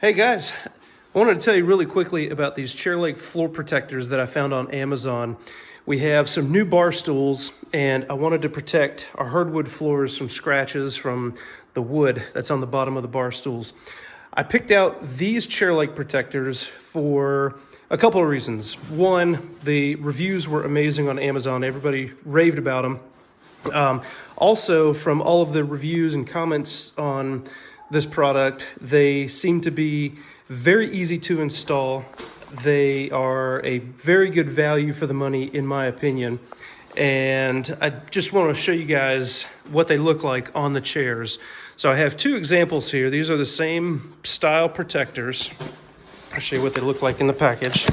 Hey guys, I wanted to tell you really quickly about these chair leg floor protectors that I found on Amazon. We have some new bar stools and I wanted to protect our hardwood floors from scratches from the wood that's on the bottom of the bar stools. I picked out these chair leg protectors for a couple of reasons. One, the reviews were amazing on Amazon. Everybody raved about them. Also, from all of the reviews and comments on this product, they seem to be very easy to install. They are a very good value for the money, in my opinion. And I just want to show you guys what they look like on the chairs. So I have two examples here. These are the same style protectors. I'll show you what they look like in the package.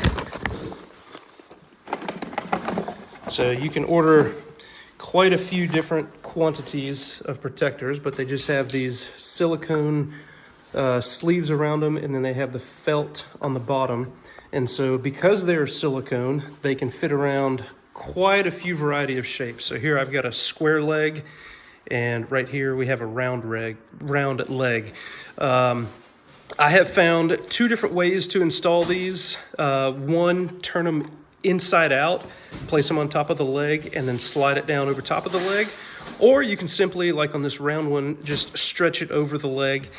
So you can order quite a few different quantities of protectors, but they just have these silicone sleeves around them, and then they have the felt on the bottom. And so because they're silicone, they can fit around quite a few variety of shapes. So here I've got a square leg, and right here we have a round leg. I have found two different ways to install these. One, turn them inside out, place them on top of the leg, and then slide it down over top of the leg. Or you can simply, like on this round one, just stretch it over the leg,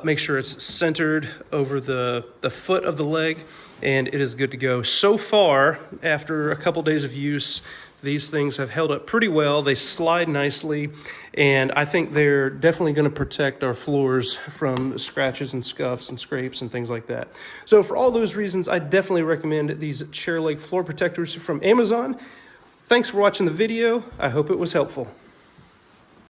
make sure it's centered over the foot of the leg, and it is good to go. So far, after a couple days of use, these things have held up pretty well. They slide nicely, and I think they're definitely going to protect our floors from scratches and scuffs and scrapes and things like that. So for all those reasons, I definitely recommend these chair leg floor protectors from Amazon. Thanks for watching the video. I hope it was helpful.